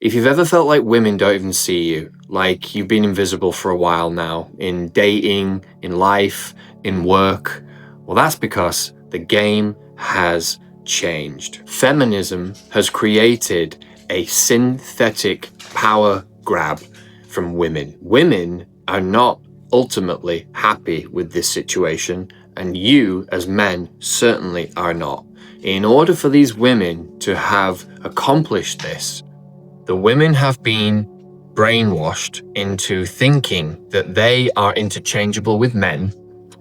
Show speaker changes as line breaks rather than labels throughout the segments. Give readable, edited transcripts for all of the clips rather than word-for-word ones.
If you've ever felt like women don't even see you, like you've been invisible for a while now, in dating, in life, in work, well, that's because the game has changed. Feminism has created a synthetic power grab from women. Women are not ultimately happy with this situation, and you as men certainly are not. In order for these women to have accomplished this, the women have been brainwashed into thinking that they are interchangeable with men,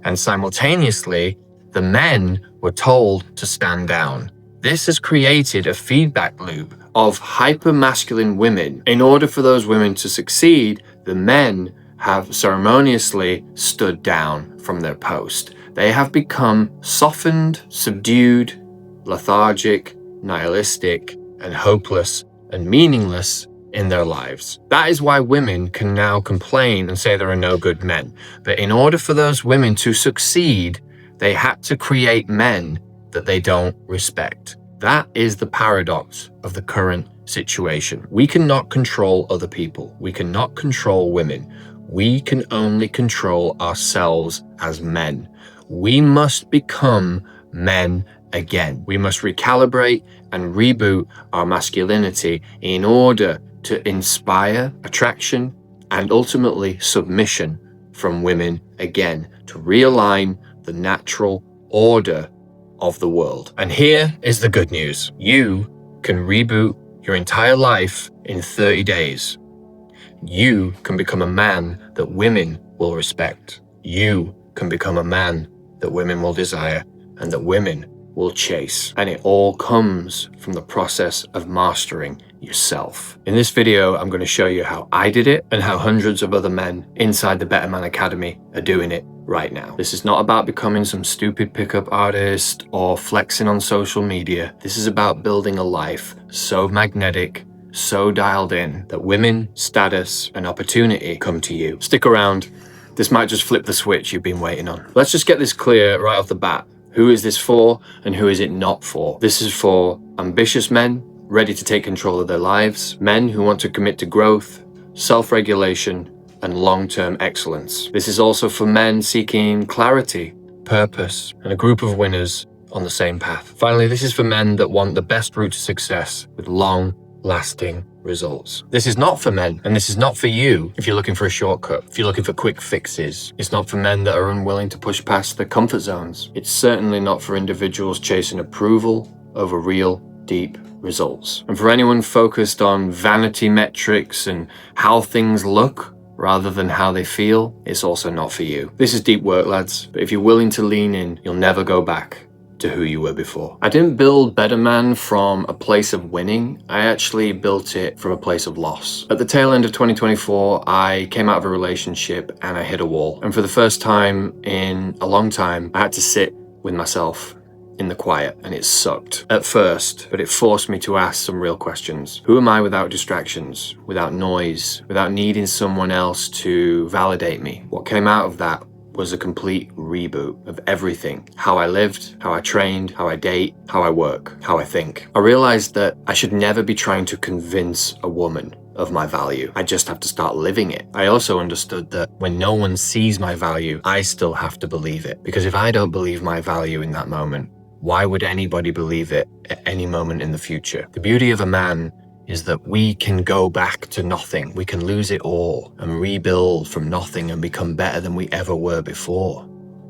and simultaneously, the men were told to stand down. This has created a feedback loop of hyper-masculine women. In order for those women to succeed, the men have ceremoniously stood down from their post. They have become softened, subdued, lethargic, nihilistic, and hopeless and meaningless in their lives. That is why women can now complain and say there are no good men. But in order for those women to succeed, they had to create men that they don't respect. That is the paradox of the current situation. We cannot control other people. We cannot control women. We can only control ourselves as men. We must become men again. We must recalibrate and reboot our masculinity in order to inspire attraction and ultimately submission from women again, to realign the natural order of the world. And here is the good news. You can reboot your entire life in 30 days. You can become a man that women will respect. You can become a man that women will desire and that women will chase. And it all comes from the process of mastering yourself. In this video, I'm going to show you how I did it and how hundreds of other men inside the BetterMan Academy are doing it right now. This is not about becoming some stupid pickup artist or flexing on social media. This is about building a life so magnetic, so dialed in that women, status, and opportunity come to you. Stick around. This might just flip the switch you've been waiting on. Let's just get this clear right off the bat. Who is this for and who is it not for? This is for ambitious men ready to take control of their lives, men who want to commit to growth, self-regulation, and long-term excellence. This is also for men seeking clarity, purpose, and a group of winners on the same path. Finally, this is for men that want the best route to success with long-lasting results. This is not for men, and this is not for you if you're looking for a shortcut, if you're looking for quick fixes. It's not for men that are unwilling to push past their comfort zones. It's certainly not for individuals chasing approval over real, deep results. And for anyone focused on vanity metrics and how things look rather than how they feel, it's also not for you. This is deep work, lads, but if you're willing to lean in, you'll never go back to who you were before. I didn't build BetterMan from a place of winning. I actually built it from a place of loss. At the tail end of 2024, I came out of a relationship and I hit a wall. And for the first time in a long time, I had to sit with myself in the quiet, and it sucked at first, but it forced me to ask some real questions. Who am I without distractions, without noise, without needing someone else to validate me? What came out of that was a complete reboot of everything. How I lived, how I trained, how I date, how I work, how I think. I realized that I should never be trying to convince a woman of my value. I just have to start living it. I also understood that when no one sees my value, I still have to believe it. Because if I don't believe my value in that moment, why would anybody believe it at any moment in the future? The beauty of a man is that we can go back to nothing. We can lose it all and rebuild from nothing and become better than we ever were before.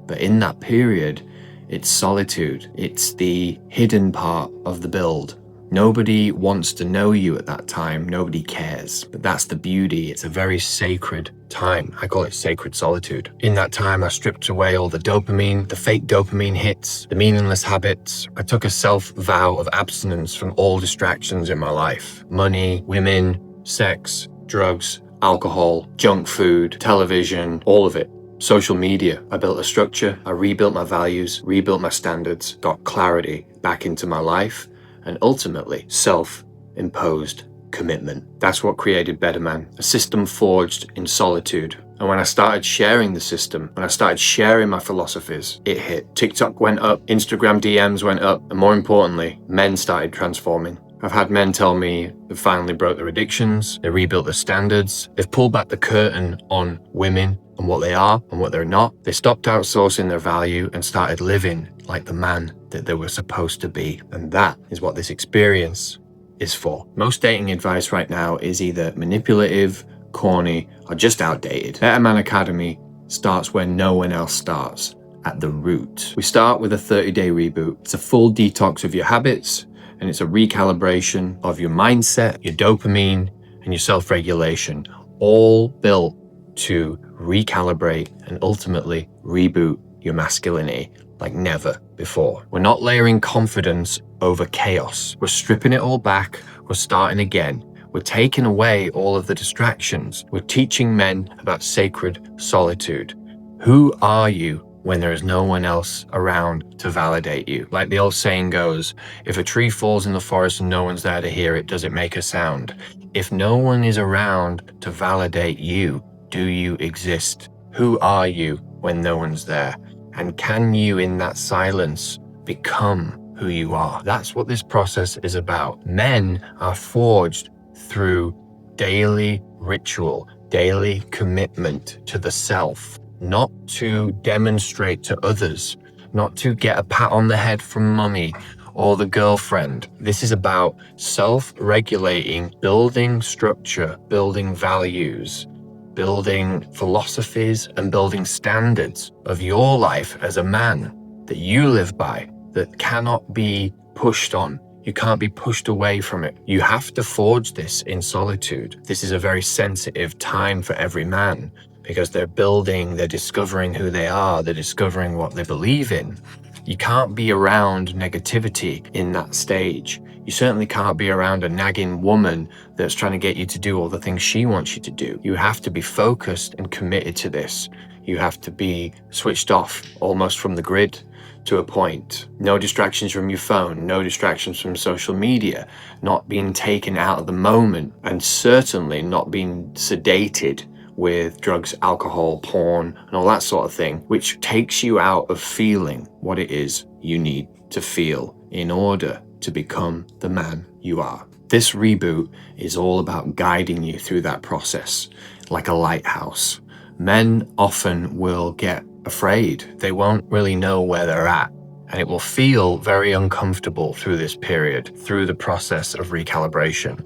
But in that period, it's solitude. It's the hidden part of the build. Nobody wants to know you at that time. Nobody cares. But that's the beauty. It's a very sacred time. I call it sacred solitude. In that time, I stripped away all the dopamine, the fake dopamine hits, the meaningless habits. I took a self-vow of abstinence from all distractions in my life. Money, women, sex, drugs, alcohol, junk food, television, all of it. Social media. I built a structure. I rebuilt my values, rebuilt my standards, got clarity back into my life, and ultimately self-imposed commitment. That's what created BetterMan, a system forged in solitude. And when I started sharing the system, when I started sharing my philosophies, it hit. TikTok went up, Instagram DMs went up, and more importantly, men started transforming. I've had men tell me they've finally broke their addictions, they rebuilt their standards, they've pulled back the curtain on women and what they are and what they're not. They stopped outsourcing their value and started living like the man that they were supposed to be. And that is what this experience is for. Most dating advice right now is either manipulative, corny, or just outdated. BetterMan Academy starts where no one else starts, at the root. We start with a 30-day reboot. It's a full detox of your habits, and it's a recalibration of your mindset, your dopamine, and your self-regulation, all built to recalibrate and ultimately reboot your masculinity like never before. We're not layering confidence over chaos. We're stripping it all back. We're starting again. We're taking away all of the distractions. We're teaching men about sacred solitude. Who are you when there is no one else around to validate you? Like the old saying goes, if a tree falls in the forest and no one's there to hear it, does it make a sound? If no one is around to validate you, do you exist? Who are you when no one's there? And can you, in that silence, become who you are? That's what this process is about. Men are forged through daily ritual, daily commitment to the self, not to demonstrate to others, not to get a pat on the head from mummy or the girlfriend. This is about self-regulating, building structure, building values, building philosophies, and building standards of your life as a man that you live by, that cannot be pushed on. You can't be pushed away from it. You have to forge this in solitude. This is a very sensitive time for every man because they're building, they're discovering who they are, they're discovering what they believe in. You can't be around negativity in that stage. You certainly can't be around a nagging woman that's trying to get you to do all the things she wants you to do. You have to be focused and committed to this. You have to be switched off almost from the grid to a point. No distractions from your phone, no distractions from social media, not being taken out of the moment, and certainly not being sedated with drugs, alcohol, porn, and all that sort of thing, which takes you out of feeling what it is you need to feel in order to become the man you are. This reboot is all about guiding you through that process, like a lighthouse. Men often will get afraid. They won't really know where they're at, and it will feel very uncomfortable through this period, through the process of recalibration.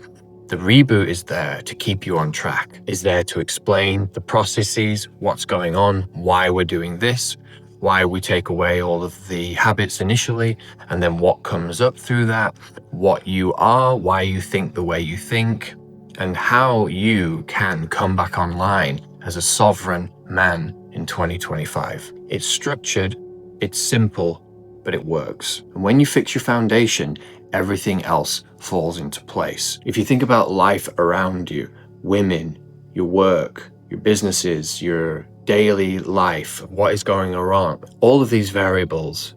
The reboot is there to keep you on track, is there to explain the processes, what's going on, why we're doing this, why we take away all of the habits initially, and then what comes up through that, what you are, why you think the way you think, and how you can come back online as a sovereign man in 2025. It's structured, it's simple, but it works. And when you fix your foundation, everything else falls into place. If you think about life around you, women, your work, your businesses, your daily life, what is going on, all of these variables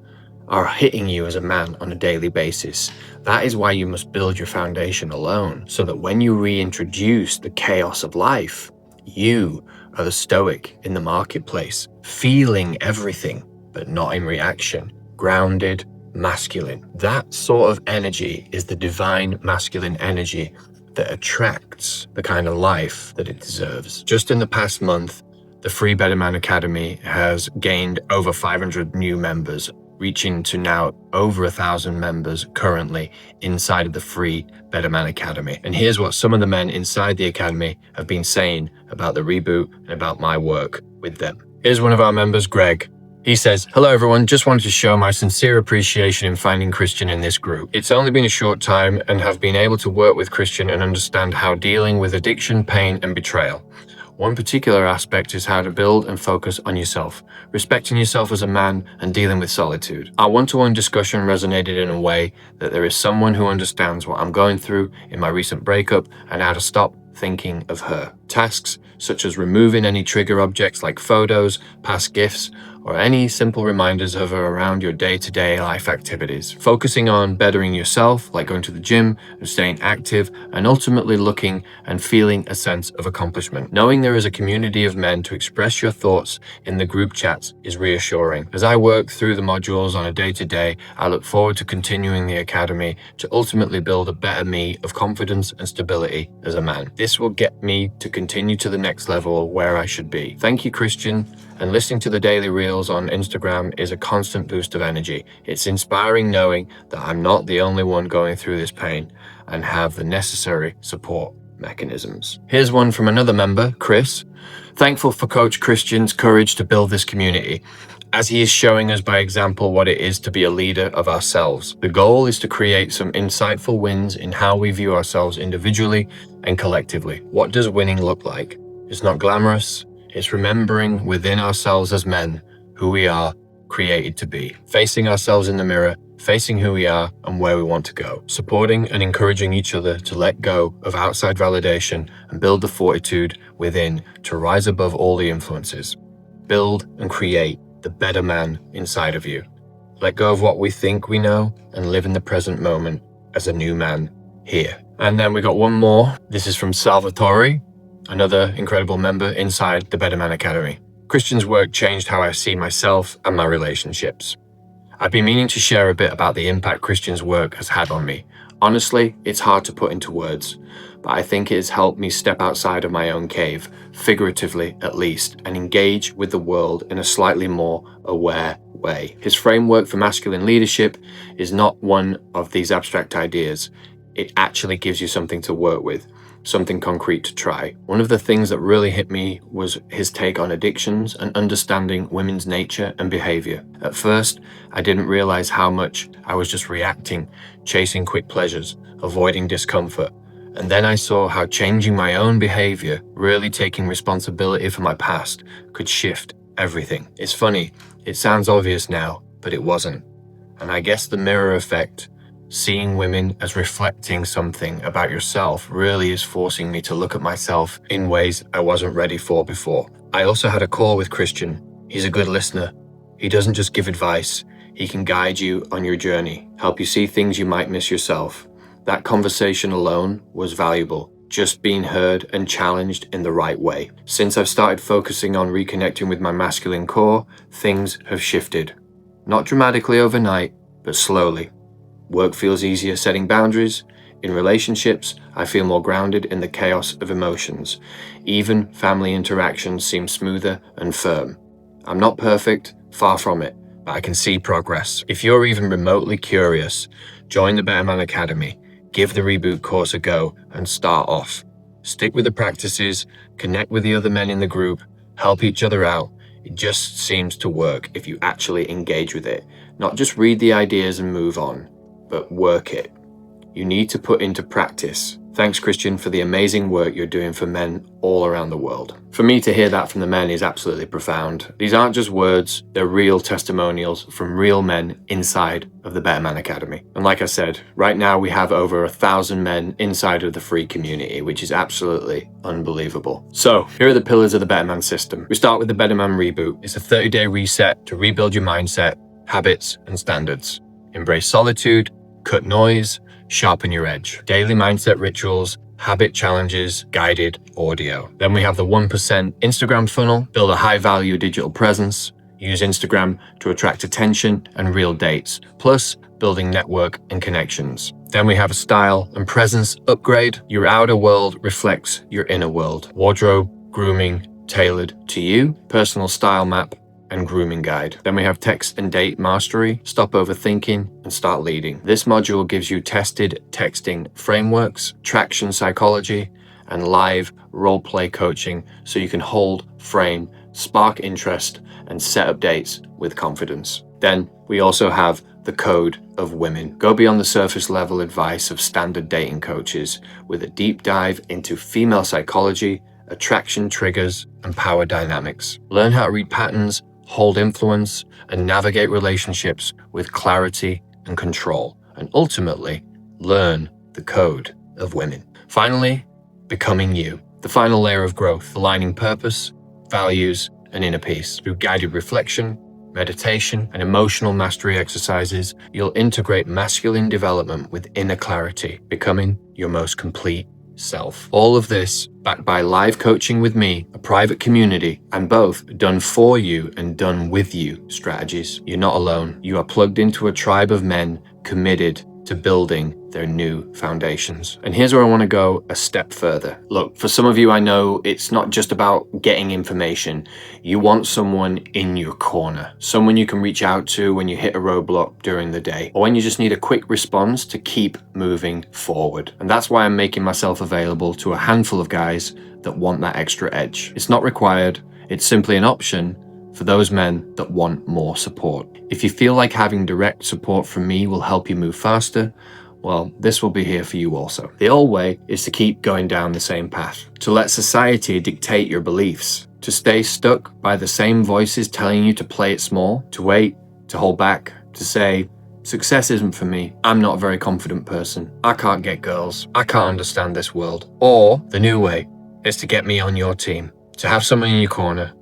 are hitting you as a man on a daily basis. That is why you must build your foundation alone, so that when you reintroduce the chaos of life, you are the stoic in the marketplace, feeling everything, but not in reaction, grounded, masculine. That sort of energy is the divine masculine energy that attracts the kind of life that it deserves. Just in the past month, the free BetterMan Academy has gained over 500 new members, reaching to now over 1,000 members currently inside of the free BetterMan Academy. And here's what some of the men inside the Academy have been saying about the reboot and about my work with them. Here's one of our members, Greg. He says, "Hello everyone, just wanted to show my sincere appreciation in finding Christian in this group. It's only been a short time and have been able to work with Christian and understand how dealing with addiction, pain, and betrayal. One particular aspect is how to build and focus on yourself, respecting yourself as a man and dealing with solitude. Our one-to-one discussion resonated in a way that there is someone who understands what I'm going through in my recent breakup and how to stop thinking of her. Tasks such as removing any trigger objects like photos, past gifts, or any simple reminders of or around your day-to-day life activities. Focusing on bettering yourself, like going to the gym and staying active, and ultimately looking and feeling a sense of accomplishment. Knowing there is a community of men to express your thoughts in the group chats is reassuring. As I work through the modules on a day-to-day, I look forward to continuing the academy to ultimately build a better me of confidence and stability as a man. This will get me to continue to the next level of where I should be. Thank you, Christian. And listening to the daily reels on Instagram is a constant boost of energy. It's inspiring knowing that I'm not the only one going through this pain and have the necessary support mechanisms. Here's one from another member, Chris. Thankful for Coach Christian's courage to build this community, as he is showing us by example what it is to be a leader of ourselves. The goal is to create some insightful wins in how we view ourselves individually and collectively. What does winning look like? It's not glamorous. It's remembering within ourselves as men who we are created to be, facing ourselves in the mirror, facing who we are and where we want to go, supporting and encouraging each other to let go of outside validation and build the fortitude within to rise above all the influences. Build and create the better man inside of you. Let go of what we think we know and live in the present moment as a new man here. And then we got one more. This is from Salvatore, another incredible member inside the BetterMan Academy. Christian's work changed how I see myself and my relationships. I've been meaning to share a bit about the impact Christian's work has had on me. Honestly, it's hard to put into words, but I think it has helped me step outside of my own cave, figuratively at least, and engage with the world in a slightly more aware way. His framework for masculine leadership is not one of these abstract ideas. It actually gives you something to work with, something concrete to try. One of the things that really hit me was his take on addictions and understanding women's nature and behavior. At first, I didn't realize how much I was just reacting, chasing quick pleasures, avoiding discomfort. And then I saw how changing my own behavior, really taking responsibility for my past, could shift everything. It's funny, it sounds obvious now, but it wasn't. And I guess the mirror effect, seeing women as reflecting something about yourself, really is forcing me to look at myself in ways I wasn't ready for before. I also had a call with Christian. He's a good listener. He doesn't just give advice. He can guide you on your journey, help you see things you might miss yourself. That conversation alone was valuable, just being heard and challenged in the right way. Since I've started focusing on reconnecting with my masculine core, things have shifted. Not dramatically overnight, but slowly. Work feels easier setting boundaries. In relationships, I feel more grounded in the chaos of emotions. Even family interactions seem smoother and firm. I'm not perfect, far from it, but I can see progress. If you're even remotely curious, join the BetterMan Academy, give the Reboot course a go, and start off. Stick with the practices, connect with the other men in the group, help each other out. It just seems to work if you actually engage with it. Not just read the ideas and move on, but work it. You need to put into practice. Thanks, Christian, for the amazing work you're doing for men all around the world. For me to hear that from the men is absolutely profound. These aren't just words, they're real testimonials from real men inside of the BetterMan Academy. And like I said, right now we have over 1,000 men inside of the free community, which is absolutely unbelievable. So here are the pillars of the BetterMan system. We start with the BetterMan Reboot. It's a 30-day reset to rebuild your mindset, habits, and standards. Embrace solitude, cut noise, sharpen your edge. Daily mindset rituals, habit challenges, guided audio. Then we have the 1% Instagram funnel, build a high-value digital presence, use Instagram to attract attention and real dates, plus building network and connections. Then we have a style and presence upgrade. Your outer world reflects your inner world. Wardrobe, grooming, tailored to you, personal style map, and grooming guide. Then we have text and date mastery, stop overthinking and start leading. This module gives you tested texting frameworks, traction psychology, and live role play coaching so you can hold, frame, spark interest, and set up dates with confidence. Then we also have the code of women. Go beyond the surface level advice of standard dating coaches with a deep dive into female psychology, attraction triggers, and power dynamics. Learn how to read patterns, hold influence, and navigate relationships with clarity and control, and ultimately learn the code of women. Finally, becoming you. The final layer of growth, aligning purpose, values, and inner peace through guided reflection, meditation, and emotional mastery exercises, you'll integrate masculine development with inner clarity, becoming your most complete self. All of this backed by live coaching with me, a private community, and both done for you and done with you strategies. You're not alone. You are plugged into a tribe of men committed to building their new foundations. And here's where I want to go a step further. Look, for some of you, I know it's not just about getting information. You want someone in your corner, someone you can reach out to when you hit a roadblock during the day, or when you just need a quick response to keep moving forward. And that's why I'm making myself available to a handful of guys that want that extra edge. It's not required, it's simply an option for those men that want more support. If you feel like having direct support from me will help you move faster, well, this will be here for you also. The old way is to keep going down the same path, to let society dictate your beliefs, to stay stuck by the same voices telling you to play it small, to wait, to hold back, to say, success isn't for me, I'm not a very confident person, I can't get girls, I can't understand this world. Or the new way is to get me on your team, to have someone in your corner,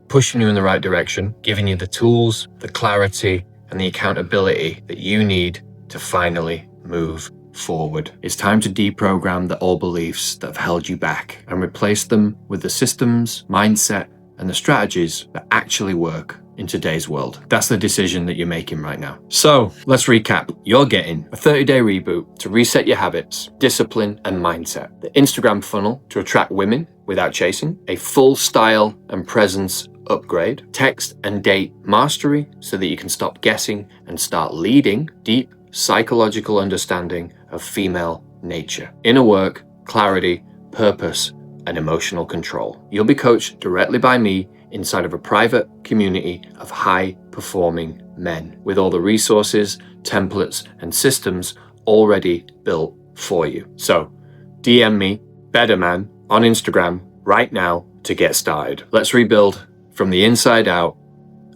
pushing you in the right direction, giving you the tools, the clarity, and the accountability that you need to finally move forward. It's time to deprogram the old beliefs that have held you back and replace them with the systems, mindset, and the strategies that actually work in today's world. That's the decision that you're making right now. So let's recap. You're getting a 30-day reboot to reset your habits, discipline, and mindset. The Instagram funnel to attract women without chasing. A full style and presence upgrade. Text and date mastery so that you can stop guessing and start leading. Deep psychological understanding of female nature. Inner work, clarity, purpose, and emotional control. You'll be coached directly by me inside of a private community of high-performing men with all the resources, templates, and systems already built for you. So DM me, BetterMan, on Instagram right now to get started. Let's rebuild from the inside out.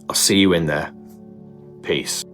I'll see you in there. Peace.